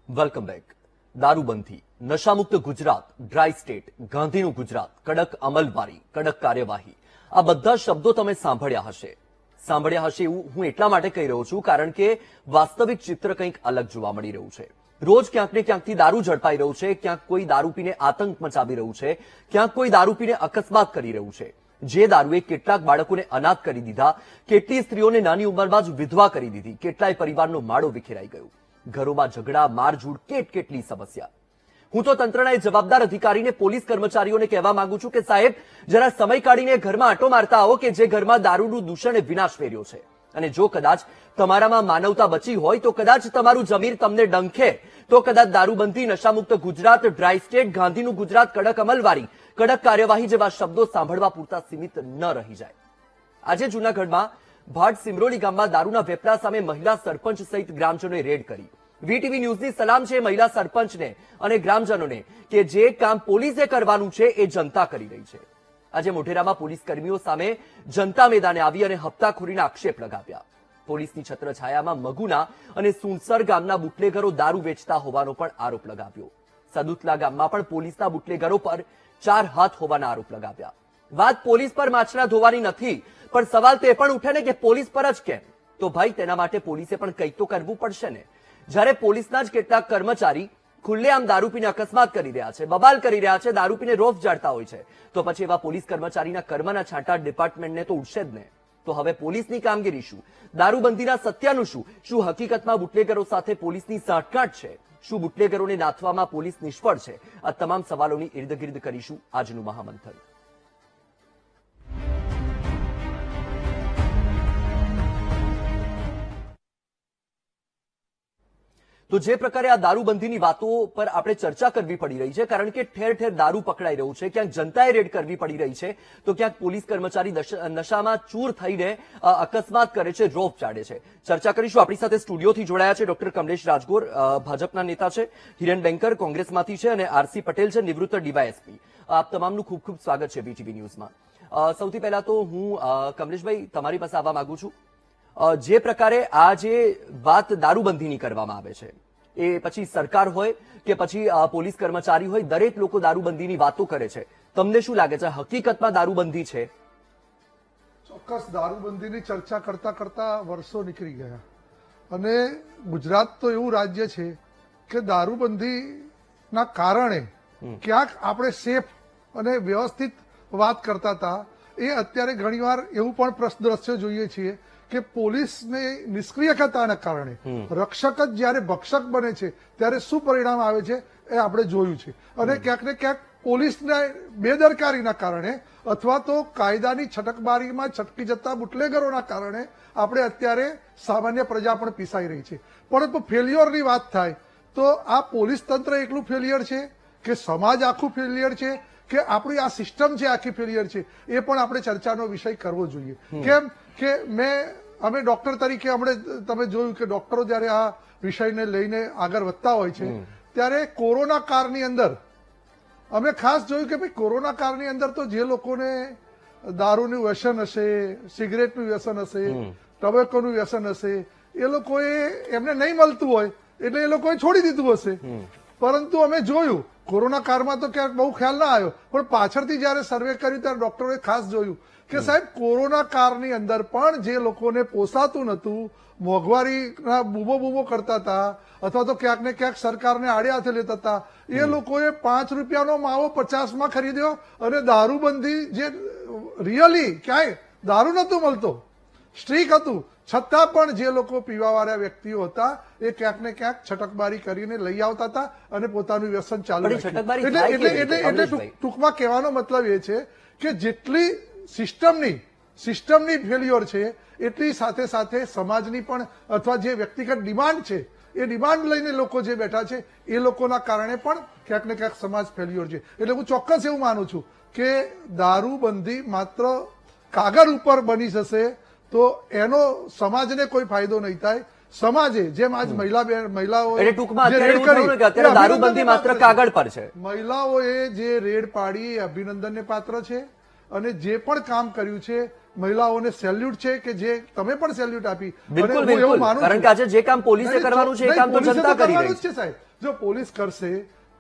Welcome back. દારૂબંધી, નશામુક્ત Gujarat, dry state, ગાંધીનું ગુજરાત, કડક અમલવારી, કડક કાર્યવાહી, આ બધા શબ્દો તમે સાંભળ્યા હશે એવું હું એટલા માટે કહી રહ્યો છું કારણ કે વાસ્તવિક ચિત્ર કંઈક અલગ જોવા મળી રહ્યું છે. રોજ ક્યાંક ને ક્યાંકથી દારૂ ઝડપાઈ રહ્યું છે, ક્યાંક કોઈ દારૂ પીને આતંક મચાવી રહ્યું છે, ક્યાંક કોઈ દારૂ પીને અકસ્માત કરી રહ્યું છે. જે દારૂએ કેટલાક બાળકોને અનાથ કરી દીધા, કેટલી સ્ત્રીઓને નાની ઉંમરમાં જ વિધવા કરી દીધી, કેટલાય પરિવારનો માળો વિખેરાઈ ગયો. ઘરોમાં ઝઘડા, મારઝૂડ, કેટલી સમસ્યા. હું તો તંત્રના એ જવાબદાર અધિકારીને, પોલીસ કર્મચારીઓને કહેવા માંગુ છું કે સાહેબ, જરા સમય કાઢીને ઘરમાં આંટો મારતા આવો કે જે ઘરમાં દારૂનું દૂષણે વિનાશ ફેર્યો છે. અને જો કદાચ તમારામાં માનવતા બચી હોય તો કદાચ તમારું જમીર તમને ડંખે તો કદાચ દારૂબંધી, નશામુક્ત ગુજરાત, ડ્રાય સ્ટેટ, ગાંધીનું ગુજરાત, કડક અમલવારી, કડક કાર્યવાહી જેવા શબ્દો સાંભળવા પૂરતા સીમિત ન રહી જાય. આજે જૂનાગઢમાં ભાટ સિમરોલી ગામમાં દારૂના વેપલા સામે મહિલા સરપંચ સહિત ગ્રામજનોએ રેડ કરી. વીટીવી ન્યૂઝની સલામ છે મહિલા સરપંચને અને ગ્રામજનોને કે જે કામ પોલીસે કરવાનું છે એ જનતા કરી રહી છે. આજે મોઢેરામાં પોલીસ કર્મીઓ સામે જનતા મેદાને આવી અને હપ્તાખોરીના આક્ષેપ લગાવ્યા. પોલીસની છત્રછાયામાં મગુના અને સુનસર ગામના બુટલેગરો દારૂ વેચતા હોવાનો પણ આરોપ લગાવ્યો. સદુતલા ગામમાં પણ પોલીસના બુટલેગરો પર 4 હાથ હોવાના આરોપ લગાવ્યા. વાત પોલીસ પર માછલા ધોવાની નથી, પણ સવાલ તે પણ ઉઠે ને કે પોલીસ પર જ કેમ? તો ભાઈ, તેના માટે પોલીસે પણ કંઈક તો કરવું પડશે ને. જ્યારે પોલીસના જ કેટલાક કર્મચારી ખુલ્લેઆમ દારૂ પીને અકસ્માત કરી રહ્યા છે, બબાલ કરી રહ્યા છે, દારૂ પીને રોફ જાળતા હોય છે, તો પછી એવા પોલીસ કર્મચારીના કર્મના છાંટા ડિપાર્ટમેન્ટને તો ઉડશે જ ને. તો હવે પોલીસની કામગીરી શું? દારૂબંધીના સત્યનું શું? શું હકીકતમાં બુટલેગરો સાથે પોલીસની સાંઠગાંઠ છે? શું બુટલેગરોને નાથવામાં પોલીસ નિષ્ફળ છે? આ તમામ સવાલોની ઇર્દગિર્દ કરીશું આજનું મહામંથન. તો જે પ્રકારે આ દારૂબંધીની વાતો પર આપણે ચર્ચા કરવી પડી રહી છે કારણ કે ઠેર ઠેર દારૂ પકડાઈ રહ્યું છે, ક્યાંક જનતાએ રેડ કરવી પડી રહી છે, તો ક્યાંક પોલીસ કર્મચારી નશામાં ચૂર થઈને અકસ્માત કરે છે, રોફ ચાડે છે. ચર્ચા કરીશું. આપણી સાથે સ્ટુડિયોથી જોડાયા છે ડોક્ટર કમલેશ રાજગોર, ભાજપના નેતા છે, હિરેન બેંકર કોંગ્રેસમાંથી છે, અને આરસી પટેલ છે, નિવૃત્ત ડીવાયએસપી. આપ તમામનું ખૂબ ખૂબ સ્વાગત છે વીટીવી ન્યૂઝમાં. સૌથી પહેલા તો હું કમલેશભાઈ તમારી પાસે આવવા માંગુ છું. જે પ્રકારે આ જે વાત દારૂબંધીની કરવામાં આવે છે, એ પછી સરકાર હોય કે પછી પોલીસ કર્મચારી હોય, દરેક લોકો દારૂબંધીની વાતો કરે છે. તમને શું લાગે છે, હકીકતમાં દારૂબંધી છે? ચોક્કસ દારૂબંધીની ચર્ચા કરતા કરતા વર્ષો નીકળી ગયા અને ગુજરાત તો એવું રાજ્ય છે કે દારૂબંધીના કારણે ક્યાંક આપણે સેફ અને વ્યવસ્થિત વાત કરતા હતા, એ અત્યારે ઘણીવાર એવું પણ દ્રશ્ય જોઈએ છીએ કે પોલીસની નિષ્ક્રિયતાના કારણે રક્ષક જ જ્યારે ભક્ષક બને છે ત્યારે શું પરિણામ આવે છે એ આપણે જોયું છે. અને ક્યાંક ને ક્યાંક પોલીસના બેદરકારીના કારણે અથવા તો કાયદાની છટકબારીમાં છટકી જતા બુટલેગરોના કારણે આપણે અત્યારે સામાન્ય પ્રજા પણ પીસાઈ રહી છે. પરંતુ ફેલ્યોરની વાત થાય તો આ પોલીસ તંત્ર એકલું ફેલિયર છે કે સમાજ આખું ફેલિયર છે કે આપણી આ સિસ્ટમ છે આખી ફેલિયર છે, એ પણ આપણે ચર્ચાનો વિષય કરવો જોઈએ. કેમ કે અમે ડોક્ટર તરીકે હમણાં તમે જોયું કે ડોક્ટરો જયારે આ વિષયને લઈને આગળ વધતા હોય છે ત્યારે કોરોના કાળની અંદર અમે ખાસ જોયું કે ભાઈ કોરોના કાળની અંદર તો જે લોકોને દારૂનું વ્યસન હશે, સિગરેટનું વ્યસન હશે, ટબેકોનું વ્યસન હશે, એ લોકોએ એમને નહીં મળતું હોય એટલે એ લોકોએ છોડી દીધું હશે. પરંતુ અમે જોયું કોરોના કાળમાં તો ક્યાંક બહુ ખ્યાલ ના આવ્યો, પણ પાછળથી જયારે સર્વે કર્યું ત્યારે ડોક્ટરોએ ખાસ જોયું કે સાહેબ કોરોના કાળની અંદર પણ જે લોકોને પોસાતું નતું, મોંઘવારીના બૂમો કરતા હતા અથવા તો ક્યાંક ને ક્યાંક સરકારને આડે હાથે લેતા હતા, એ લોકોએ 5 રૂપિયાનો માવો 50માં ખરીદ્યો. અને દારૂબંધી જે રિયલી ક્યાંય દારૂ નતું મળતો, સ્ટ્રીક હતું, છતાં પણ જે લોકો પીવાવાળા વ્યક્તિઓ હતા એ ક્યાંક ને ક્યાંક છટકબારી કરીને લઈ આવતા હતા અને પોતાનું વ્યસન ચાલુ રાખ્યું. એટલે ટૂંકમાં કહેવાનો મતલબ એ છે કે જેટલી સિસ્ટમની ફેલ્યોર છે એટલી સાથે સાથે સમાજની પણ અથવા જે વ્યક્તિગત ડિમાન્ડ છે એ ડિમાન્ડ લઈને લોકો જે બેઠા છે એ લોકોના કારણે પણ ક્યાંક ને ક્યાંક સમાજ ફેલ્યોર છે. એટલે હું ચોક્કસ એવું માનું છું કે દારૂબંધી માત્ર કાગળ ઉપર બની જશે તો એનો સમાજને કોઈ ફાયદો નહીં થાય. સમાજે જેમ આજ મહિલાઓએ જે રેડ પાડી અભિનંદનને પાત્ર છે અને જે પણ કામ કર્યું છે મહિલાઓને સેલ્યુટ છે કે જે તમે પણ સેલ્યુટ આપી. અને બિલકુલ હું એવું બિલકુલ માનું કારણ છું- કે આજે જે કામ પોલીસે નહીં, કરવાનું છે એ નહીં, કામ તો પોલીસે જનતા કરી કરવાનું રહી જ છે. છે સાહેબ. જો પોલીસ કરશે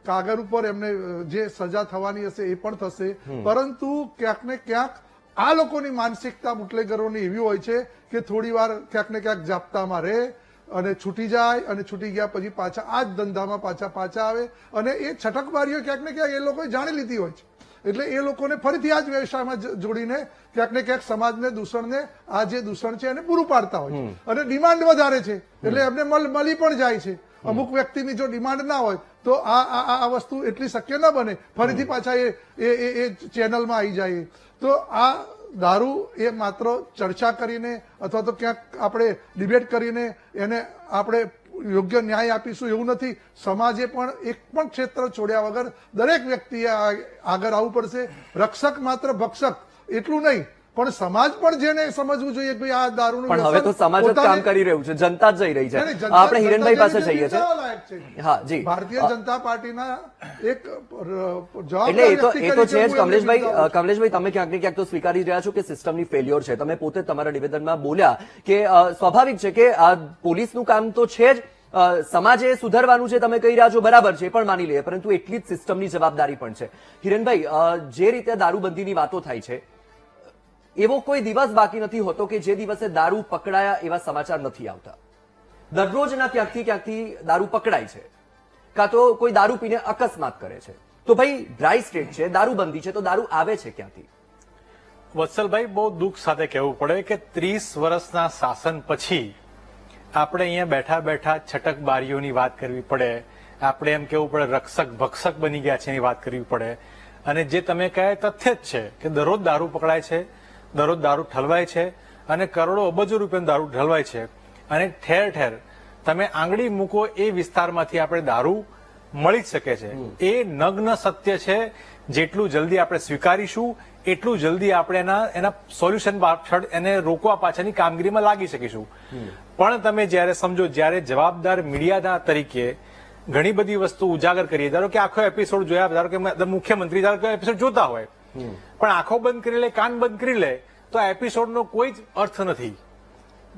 કાગળ ઉપર એમને જે સજા થવાની હશે એ પણ થશે, પરંતુ ક્યાંક ને ક્યાંક આ લોકોની માનસિકતા બુટલેગરોની એવી હોય છે કે થોડી વાર ક્યાંક ને ક્યાંક જાપ્તામાં રહે અને છૂટી જાય, અને છૂટી ગયા પછી પાછા આ જ ધંધામાં પાછા આવે, અને એ છટકબારીઓ ક્યાંક ને ક્યાંક એ લોકોએ જાણી લીધી હોય છે. એટલે એ લોકોને ફરીથી આ જ વ્યવસાયમાં જોડીને ક્યાંક ને ક્યાંક સમાજને દૂષણને આ જે દૂષણ છે એને પૂરું પાડતા હોય છે. અને ડિમાન્ડ વધારે છે એટલે એમને મળી પણ જાય છે. અમુક વ્યક્તિની જો ડિમાન્ડ ના હોય તો આ વસ્તુ એટલી શક્ય ન બને, ફરીથી પાછા એ ચેનલમાં આવી જાય. તો આ દારૂ એ માત્ર ચર્ચા કરીને અથવા તો ક્યાંક આપણે ડિબેટ કરીને એને આપણે યોગ્ય ન્યાય આપીશું એવું નથી. સમાજે પણ એક પણ ક્ષેત્ર છોડ્યા વગર દરેક વ્યક્તિએ આગળ આવવું પડશે. રક્ષક માત્ર ભક્ષક એટલું નહીં, પણ સમાજ પણ જેને સમજવું જોઈએ કે ભાઈ આ દારૂનું પણ હવે તો સમાજ જ કામ કરી રહ્યું છે, જનતા જ જઈ રહી છે. આપણે હિરેનભાઈ પાસે જઈએ છીએ. હા જી, ભારતીય જનતા પાર્ટીના એક એટલે એ તો છે જ. કમલેશભાઈ તમે ક્યાંક ને ક્યાંક તો સ્વીકારી રહ્યા છો કે સિસ્ટમની ફેલ્યોર છે. તમે પોતે તમારા નિવેદનમાં બોલ્યા કે સ્વાભાવિક છે કે આ પોલીસનું કામ તો છે જ, સમાજે સુધારવાનું છે તમે કહી રહ્યા છો, બરાબર છે, પણ માની લઈએ, પરંતુ એટલી જ સિસ્ટમની જવાબદારી પણ છે. હિરેનભાઈ, જે રીતે દારૂબંધીની વાતો થાય છે એવો કોઈ દિવસ બાકી નથી હોતો કે જે દિવસે દારૂ પકડાયા એવા સમાચાર નથી આવતા. દરરોજના ક્યાંકથી દારૂ પકડાય છે, કાં તો કોઈ દારૂ પીને અકસ્માત કરે છે. તો ભાઈ ડ્રાય સ્ટેટ છે, દારૂબંધી છે, તો દારૂ આવે છે ક્યાંથી? વત્સલભાઈ, બહુ દુઃખ સાથે કહેવું પડે કે 30 વર્ષના શાસન પછી આપણે અહીંયા બેઠા બેઠા છટકબારીઓની વાત કરવી પડે, આપણે એમ કેવું પડે રક્ષક ભક્ષક બની ગયા છે એની વાત કરવી પડે. અને જે તમે કહે તથ્ય જ છે કે દરરોજ દારૂ પકડાય છે, દરરોજ દારૂ ઠલવાય છે, અને કરોડો અબજો રૂપિયાનો દારૂ ઠલવાય છે. અને ઠેર ઠેર તમે આંગળી મૂકો એ વિસ્તારમાંથી આપણે દારૂ મળી જ શકે છે. એ નગ્ન સત્ય છે. જેટલું જલ્દી આપણે સ્વીકારીશું એટલું જલ્દી આપણે એના સોલ્યુશન પાછળ એને રોકવા પાછળની કામગીરીમાં લાગી શકીશું. પણ તમે જ્યારે સમજો, જ્યારે જવાબદાર મીડિયાના તરીકે ઘણી બધી વસ્તુ ઉજાગર કરીએ, ધારો કે આખો એપિસોડ જોયા, ધારો કે મુખ્યમંત્રી ધારો કે એપિસોડ જોતા હોય, પણ આંખો બંધ કરી લે, કાન બંધ કરી લે, તો આ એપિસોડનો કોઈ જ અર્થ નથી.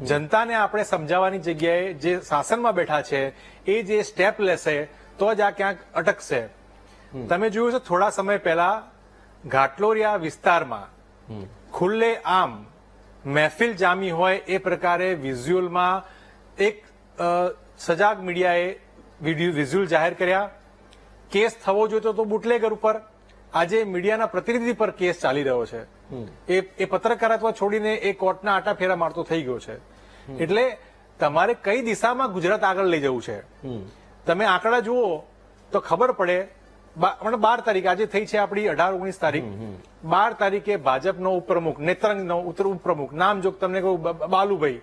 જનતાને આપણે સમજાવવાની જગ્યાએ જે શાસનમાં બેઠા છે એ જે સ્ટેપ લેશે તો જ આ ક્યાંક અટકશે. તમે જોયું છે થોડા સમય પહેલા ઘાટલોરિયા વિસ્તારમાં ખુલ્લે આમ મહેફિલ જામી હોય એ પ્રકારે વિઝ્યુઅલમાં એક સજાગ મીડિયાએ વિઝ્યુઅલ જાહેર કર્યા. કેસ થવો જોઈતો તો બુટલેગર ઉપર, આજે મીડિયાના પ્રતિનિધિ પર કેસ ચાલી રહ્યો છે. એ પત્રકારત્વ છોડીને એ કોર્ટના આટા ફેરા મારતો થઈ ગયો છે. એટલે તમારે કઈ દિશામાં ગુજરાત આગળ લઈ જવું છે, તમે આંકડા જુઓ તો ખબર પડે. 12 તારીખ આજે થઈ છે આપણી 18-19 તારીખ. 12 તારીખે ભાજપનો ઉપપ્રમુખ, નેત્રંગનો ઉપપ્રમુખ, નામ જો તમને કહું બાલુભાઈ,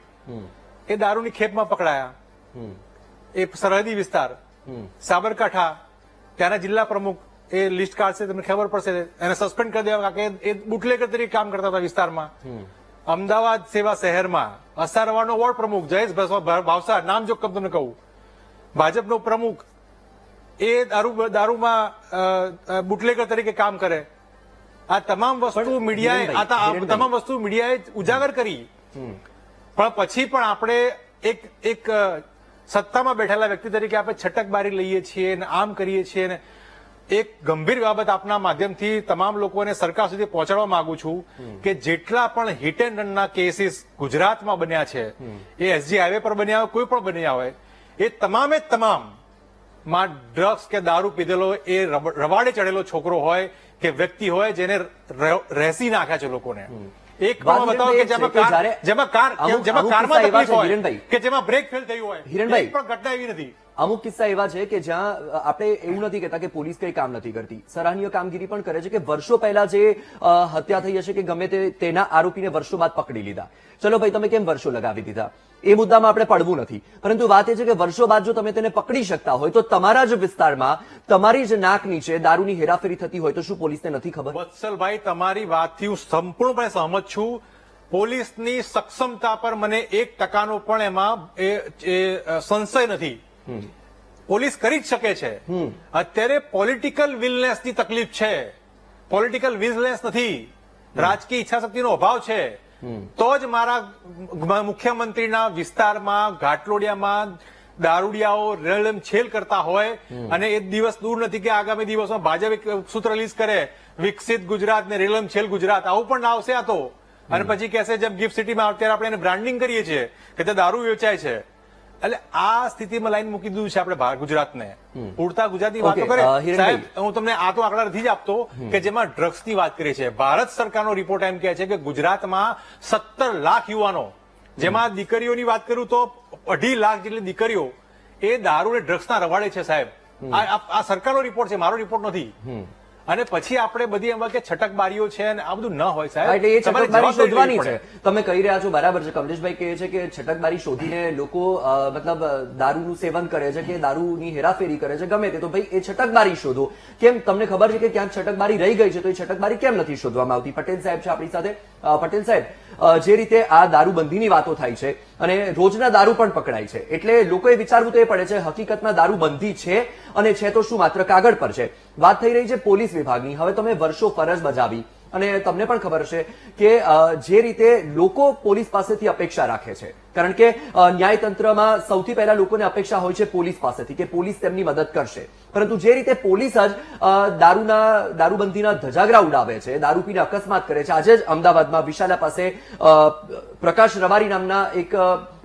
એ દારૂની ખેપમાં પકડાયા. એ સરહદી વિસ્તાર સાબરકાંઠા, ત્યાંના જિલ્લા પ્રમુખ એ લિસ્ટ કાઢશે, તમને ખબર પડશે. એને સસ્પેન્ડ કરી દેવા કે એ બુટલેગર તરીકે કામ કરતા હતા વિસ્તારમાં. અમદાવાદ સેવા શહેરમાં અસારવાનો વોર્ડ પ્રમુખ જયેશ ભાવસાર, નામ જો તમને કહું, ભાજપનો પ્રમુખ, એ દારૂમાં બુટલેગર તરીકે કામ કરે. આ તમામ વસ્તુ મીડિયાએ ઉજાગર કરી. પણ પછી પણ આપણે એક સત્તામાં બેઠેલા વ્યક્તિ તરીકે આપણે છટકબારી લઈએ છીએ ને આમ કરીએ છીએ ને. એક ગંભીર બાબત આપના માધ્યમથી તમામ લોકોને સરકાર સુધી પહોંચાડવા માંગુ છું કે જેટલા પણ હિટ એન્ડ રનના કેસીસ ગુજરાતમાં બન્યા છે, એ એસજી હાઈવે પર બન્યા હોય, કોઈ પણ બન્યા હોય, એ તમામે તમામ માં ડ્રગ્સ કે દારૂ પીધેલો એ રવાડે ચડેલો છોકરો હોય કે વ્યક્તિ હોય જેને રહેસી નાખ્યા છે લોકોને. એક બતાવો કે જેમાં કારમાં તકલીફ હોય કે જેમાં બ્રેક ફેલ થયું હોય, એક પણ ઘટના એવી નથી. અમુક કિસ્સા એવા છે કે જ્યાં આપણે એવું નથી કહેતા કે પોલીસ કઈ કામ નથી કરતી, સરાહનીય કામગીરી પણ કરે છે. કે વર્ષો પહેલા જે હત્યા થઈ હશે કે ગમે તેના આરોપીને વર્ષો બાદ પકડી લીધા. ચલો ભાઈ, તમે કેમ વર્ષો લગાવી દીધા એ મુદ્દામાં આપણે પડવું નથી, પરંતુ વાત એ છે કે વર્ષો બાદ જો તમે તેને પકડી શકતા હોય તો તમારા જ વિસ્તારમાં તમારી જ નાક નીચે દારૂની હેરાફેરી થતી હોય તો શું પોલીસને નથી ખબર? વત્સલભાઈ, તમારી વાતથી હું સંપૂર્ણપણે સહમત છું. પોલીસની સક્ષમતા પર મને 1% પણ એમાં સંશય નથી. પોલીસ કરી જ શકે છે. અત્યારે પોલિટિકલ વિલનેસની તકલીફ છે, પોલિટિકલ વિલનેસ નથી, રાજકીય ઈચ્છાશક્તિનો અભાવ છે. તો જ મારા મુખ્યમંત્રીના વિસ્તારમાં ઘાટલોડિયામાં દારૂડિયાઓ રેલમ છેલ કરતા હોય અને એ દિવસ દૂર નથી કે આગામી દિવસમાં ભાજપ એક સૂત્ર રિલીઝ કરે વિકસિત ગુજરાત ને રેલમ છેલ ગુજરાત, આવું પણ આવશે આ તો. અને પછી કહેશે જેમ ગિફ્ટ સિટીમાં અત્યારે આપણે એને બ્રાન્ડિંગ કરીએ છીએ કે તે દારૂ વેચાય છે. એટલે આ સ્થિતિમાં લાઈન મૂકી દીધું છે આપણે ગુજરાતને. ઉડતા ગુજરાતની વાતો Okay, કરે હિરેનભાઈ. સાહેબ, હું તમને આ તો આંકડા નથી જ આપતો કે જેમાં ડ્રગ્સની વાત કરી છે. ભારત સરકારનો રિપોર્ટ એમ કહે છે કે ગુજરાતમાં 17 લાખ યુવાનો, જેમાં દીકરીઓની વાત કરું તો 2.5 લાખ જેટલી દીકરીઓ એ દારૂ અને ડ્રગ્સના રવાડે છે સાહેબ. આ સરકારનો રિપોર્ટ છે, મારો રિપોર્ટ નથી. અને પછી આપણે બધી એમ કે છટકબારીઓ છે અને આ બધું ન હોય સાહેબ. એટલે એ તમારે છટકબારી જવાબદારી શોધવાની લેવી છે. પડે. તમે કહી રહ્યા છો બરાબર છે. કમલેશભાઈ કહે છે કે છટકબારી શોધીને લોકો મતલબ દારૂનું સેવન કરે છે કે દારૂની હેરાફેરી કરે છે, ગમે તે, તો ભાઈ એ છટકબારી શોધો. કેમ તમને ખબર છે કે ક્યાંક છટકબારી રહી ગઈ છે, તો એ છટકબારી કેમ નથી શોધવામાં આવતી? પટેલ સાહેબ છે આપણી સાથે. પટેલ સાહેબ, જે રીતે આ દારૂબંધીની વાતો થાય છે અને રોજના દારૂ પણ પકડાય છે, એટલે લોકોએ વિચારવું તો એ પડે છે હકીકતમાં દારૂબંધી છે અને છે તો શું માત્ર કાગળ પર છે? વાત થઈ રહી છે પોલીસ વિભાગની. હવે તમે વર્ષો ફરજ બજાવી અને તમને પણ ખબર છે કે જે રીતે લોકો પોલીસ પાસેથી અપેક્ષા રાખે છે, કારણ કે ન્યાયતંત્રમાં સૌથી પહેલા લોકોને અપેક્ષા હોય છે પોલીસ પાસેથી કે પોલીસ તેમની મદદ કરશે. પરંતુ જે રીતે પોલીસ જ દારૂબંધીના ધજાગરા ઉડાવે છે, દારૂ પીને અકસ્માત કરે છે. આજે જ અમદાવાદમાં વિશાલા પાસે પ્રકાશ રવારી નામના એક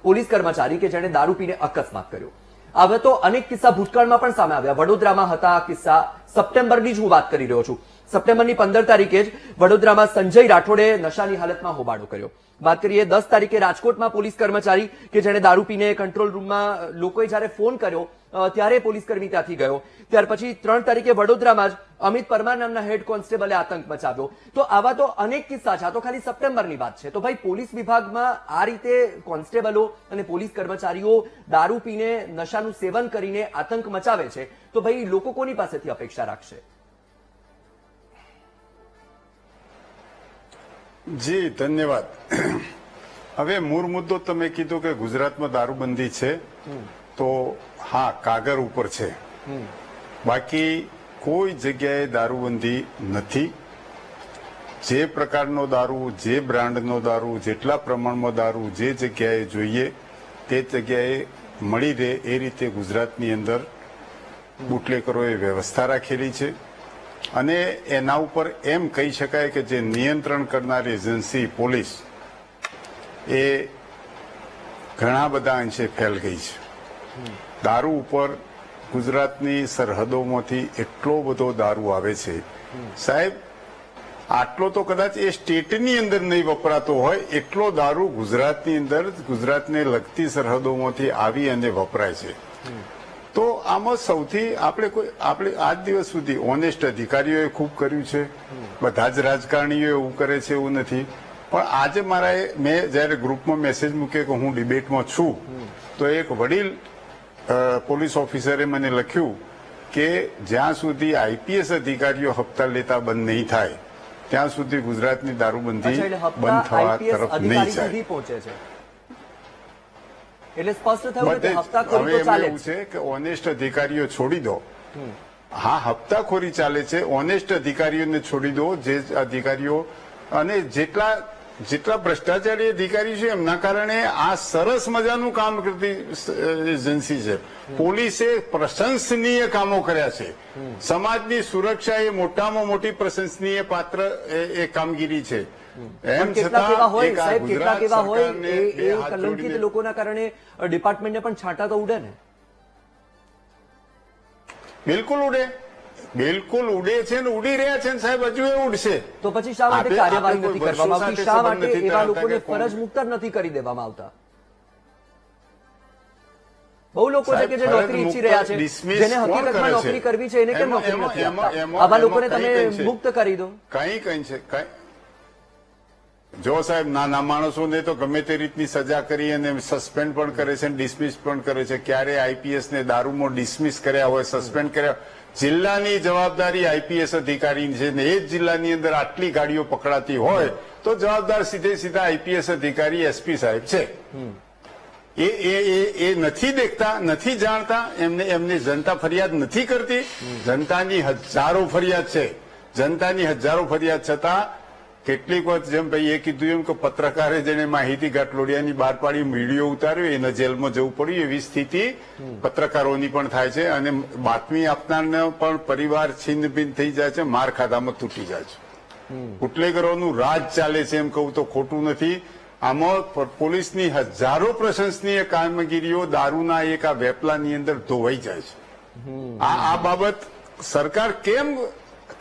પોલીસ કર્મચારી કે જેણે દારૂ પીને અકસ્માત કર્યો. હવે તો અનેક કિસ્સા ભૂતકાળમાં પણ સામે આવ્યા. વડોદરામાં હતા આ કિસ્સા. સપ્ટેમ્બરની જ હું વાત કરી રહ્યો છું. સપ્ટેમ્બરની 15 તારીખે જ વડોદરામાં સંજય રાઠોડે નશાની હાલતમાં હોબાળો કર્યો. વાત કરીએ 10 તારીખે રાજકોટમાં પોલીસ કર્મચારી કે જેણે દારૂ પીને કંટ્રોલ રૂમમાં લોકોએ જ્યારે ફોન કર્યો ત્યારે પોલીસ કર્મી ત્યાંથી ગયો. ત્યાર પછી 3 તારીખે વડોદરામાં જ અમિત પરમાર નામના હેડ કોન્સ્ટેબલે આતંક મચાવ્યો. તો આવા તો અનેક કિસ્સા છે. આ તો ખાલી સપ્ટેમ્બરની વાત છે. તો ભાઈ પોલીસ વિભાગમાં આ રીતે કોન્સ્ટેબલો અને પોલીસ કર્મચારીઓ દારૂ પીને નશાનું સેવન કરીને આતંક મચાવે છે, તો ભાઈ લોકો કોની પાસેથી અપેક્ષા રાખશે? જી ધન્યવાદ. હવે મૂળ મુદ્દો તમે કીધું કે ગુજરાતમાં દારૂબંધી છે, તો હા, કાગળ ઉપર છે. બાકી કોઈ જગ્યાએ દારૂબંધી નથી. જે પ્રકારનો દારૂ, જે બ્રાન્ડનો દારૂ, જેટલા પ્રમાણમાં દારૂ જે જગ્યાએ જોઈએ તે જગ્યાએ મળી રહે એ રીતે ગુજરાતની અંદર બુટલેકરોએ વ્યવસ્થા રાખેલી છે. અને એના ઉપર એમ કહી શકાય કે જે નિયંત્રણ કરનાર એજન્સી પોલીસ એ ઘણા બધા અંશે ફેલ ગઈ છે. દારૂ ઉપર ગુજરાતની સરહદોમાંથી એટલો બધો દારૂ આવે છે સાહેબ, આટલો તો કદાચ એ સ્ટેટની અંદર નહીં વપરાતો હોય એટલો દારૂ ગુજરાતની અંદર ગુજરાતને લગતી સરહદોમાંથી આવી અને વપરાય છે. તો આમાં સૌથી આપણે આજ દિવસ સુધી ઓનેસ્ટ અધિકારીઓએ ખૂબ કર્યું છે. બધા જ રાજકારણીઓ એવું કરે છે એવું નથી. પણ આજે મેં જયારે ગ્રુપમાં મેસેજ મૂક્યો કે હું ડિબેટમાં છું, તો એક વડીલ પોલીસ ઓફિસરે મને લખ્યું કે જ્યાં સુધી આઈપીએસ અધિકારીઓ હપ્તા લેતા બંધ નહીં થાય ત્યાં સુધી ગુજરાતની દારૂબંધી બંધ થવા તરફ નહીં જાય. પહોંચે છે એટલે સ્પષ્ટ થયું કે હવે હપ્તાખોરી તો એમાં ચાલે એવું જ. છે કે ઓનેસ્ટ અધિકારીઓ છોડી દો. હા, હપ્તાખોરી ચાલે છે, ઓનેસ્ટ અધિકારીઓને છોડી દો. જે અધિકારીઓ અને જેટલા ભ્રષ્ટાચારી અધિકારી છે એમના કારણે આ સરસ મજાનું કામ કરતી એજન્સી છે. પોલીસે પ્રશંસનીય કામો કર્યા છે. સમાજની સુરક્ષા એ મોટામાં મોટી પ્રશંસનીય પાત્ર એ કામગીરી છે. એમ પણ કેટલાક એવા છતાં હોય એક આ સાહેબ, કેટલાક ગુજરાત એવા હોય સરકારને એ બે હાથ કલંકિત જોડીને લોકોના કારણે ડિપાર્ટમેન્ટને પણ છાંટા તો ઉડે ને. બિલકુલ ઉડે છે ને ઉડી રહ્યા છે ને સાહેબ, હજુ એ ઉડશે. તો પછી શા માટે આપણે કાર્યવાહી કોઈ નથી વર્ષો કરવામાં સાથે આવતી? શા સંબંધ માટે નથી એવા ધરાવતા લોકોને કે કોણ- ફરજ મુક્ત જ નથી કરી દેવામાં આવતા? બહુ લોકો છે સાહેબ, કે જે ફરજ નોકરી ઈચ્છી મુક્ત રહ્યા છે, dismiss જેને કોણ હકીકતમાં કરે છે? નોકરી કરવી છે એને કેમ એમાં- નોકરી નથી એમાં- આપતા? એમાં- આવા એમાં લોકોને કઈ તમે છે? મુક્ત કરી દો. કઈ છે જો સાહેબ, નાના માણસોને તો ગમે તે રીતની સજા કરી અને સસ્પેન્ડ પણ કરે છે, ડિસમિસ પણ કરે છે. ક્યારે આઈપીએસ ને દારૂમાં ડિસમિસ કર્યા હોય, સસ્પેન્ડ કર્યા. જિલ્લાની જવાબદારી આઈપીએસ અધિકારીની છે ને એ જ જિલ્લાની અંદર આટલી ગાડીઓ પકડાતી હોય તો જવાબદાર સીધા આઈપીએસ અધિકારી એસપી સાહેબ છે. એ નથી દેખતા, નથી જાણતા. એમને જનતા ફરિયાદ નથી કરતી. જનતાની હજારો ફરિયાદ છે. જનતાની હજારો ફરિયાદ છતાં કેટલીક વખત જેમ ભાઈ એ કીધું એમ કે પત્રકારે જેને માહિતી ગાંઠલોડિયાની બહાર પાડી વિડીયો ઉતાર્યો એને જેલમાં જવું પડ્યું એવી સ્થિતિ પત્રકારોની પણ થાય છે અને બાતમી આપનારને પણ પરિવાર છિન્ન ભિન્ન થઈ જાય છે, માર ખાધામાં તૂટી જાય છે. બુટલેગરોનું રાજ ચાલે છે એમ કહું તો ખોટું નથી. આમાં પોલીસની હજારો પ્રશંસનીય કામગીરીઓ દારૂના એક આ વેપલાની અંદર ધોવાઈ જાય છે. આ બાબત સરકાર કેમ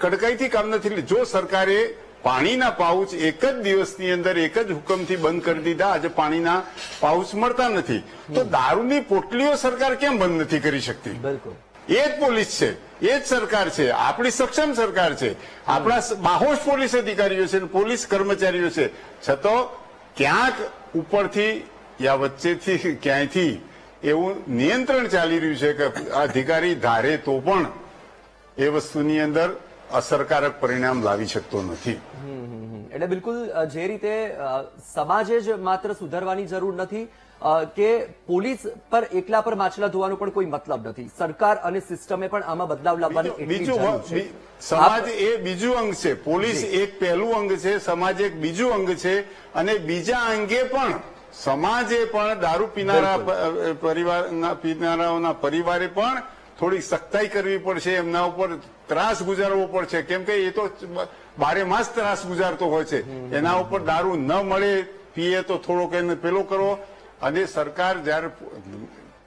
કડકાઈથી કામ નથી લે? જો સરકારે પાણીના પાઉચ એક જ દિવસની અંદર એક જ હુકમથી બંધ કરી દીધા, આજે પાણીના પાઉચ મળતા નથી, તો દારૂની પોટલીઓ સરકાર કેમ બંધ નથી કરી શકતી? બિલકુલ. એ જ પોલીસ છે, એ જ સરકાર છે, આપણી સક્ષમ સરકાર છે, આપણા બાહોશ પોલીસ અધિકારીઓ છે, પોલીસ કર્મચારીઓ છે, છતાં ક્યાંક ઉપરથી યા વચ્ચેથી ક્યાંયથી એવું નિયંત્રણ ચાલી રહ્યું છે કે અધિકારી ધારે તો પણ એ વસ્તુની અંદર અસરકારક પરિણામ લાવી શકતો નથી. એટલે બિલકુલ જે રીતે સમાજે જ માત્ર સુધારવાની જરૂર નથી કે પોલીસ પર એકલા પર માછલા ધોવાનો પણ કોઈ મતલબ નથી. સરકાર અને સિસ્ટમે પણ આમાં બદલાવ લાવવાની એટલી જરૂર છે. સમાજ એ બીજું અંગ છે, પોલીસ એક પહેલું અંગ છે, સમાજ એક બીજું અંગ છે, અને બીજા અંગે પણ સમાજે પણ દારૂ પીનારાઓના પરિવારે પણ થોડી સખ્તાઈ કરવી પડશે, એમના ઉપર ત્રાસ ગુજારવો પડશે, કેમ કે એ તો 12 માસ ત્રાસ ગુજારતો હોય છે. એના ઉપર દારૂ ન મળે, પીએ તો થોડોક એને પેલો કરો, અને સરકાર જયારે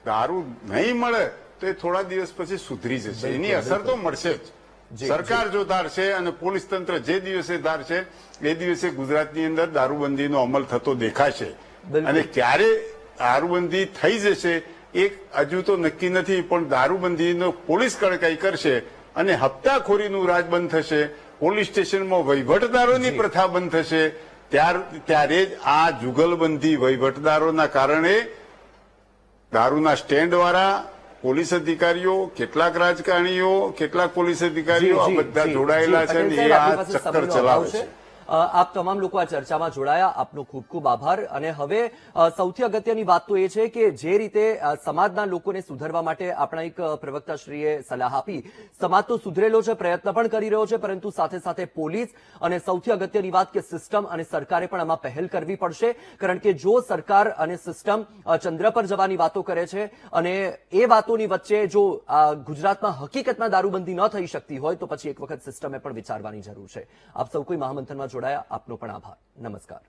દારૂ નહીં મળે તો એ થોડા દિવસ પછી સુધરી જશે, એની અસર તો મળશે જ. સરકાર જો ધારશે અને પોલીસ તંત્ર જે દિવસે ધારશે એ દિવસે ગુજરાતની અંદર દારૂબંધીનો અમલ થતો દેખાશે. અને ક્યારે દારૂબંધી થઈ જશે એ હજુ તો નક્કી નથી, પણ દારૂબંધીનો પોલીસ કડકાઈ કરશે અને હપ્તાખોરીનું રાજ બંધ થશે, પોલીસ સ્ટેશનમાં વહીવટદારોની પ્રથા બંધ થશે, ત્યારે જ આ જુગલબંધી વહીવટદારોના કારણે દારૂના સ્ટેન્ડ વાળા પોલીસ અધિકારીઓ, કેટલાક રાજકારણીઓ, કેટલાક પોલીસ અધિકારીઓ આ બધા જોડાયેલા છે અને એ આ ચક્કર ચલાવે છે. આપ તમામ લોકો આ ચર્ચામાં જોડાયા, આપનો ખૂબ ખૂબ આભાર. અને હવે સૌથી અગત્યની વાત તો એ છે કે જે રીતે સમાજના લોકોને સુધારવા માટે આપણા એક પ્રવક્તાશ્રીએ સલાહ આપી, સમાજ તો સુધરેલો છે, પ્રયત્ન પણ કરી રહ્યો છે, પરંતુ સાથે સાથે પોલીસ અને સૌથી અગત્યની વાત કે સિસ્ટમ અને સરકારે પણ આમાં પહેલ કરવી પડશે. કારણ કે જો સરકાર અને સિસ્ટમ ચંદ્ર પર જવાની વાતો કરે છે અને એ વાતોની વચ્ચે જો ગુજરાતમાં હકીકતમાં દારૂબંધી ન થઈ શકતી હોય તો પછી એક વખત સિસ્ટમે પણ વિચારવાની જરૂર છે. આપ સૌ કોઈ મહામંથનમાં જોડાયા, આપનો પણ આભાર. નમસ્કાર.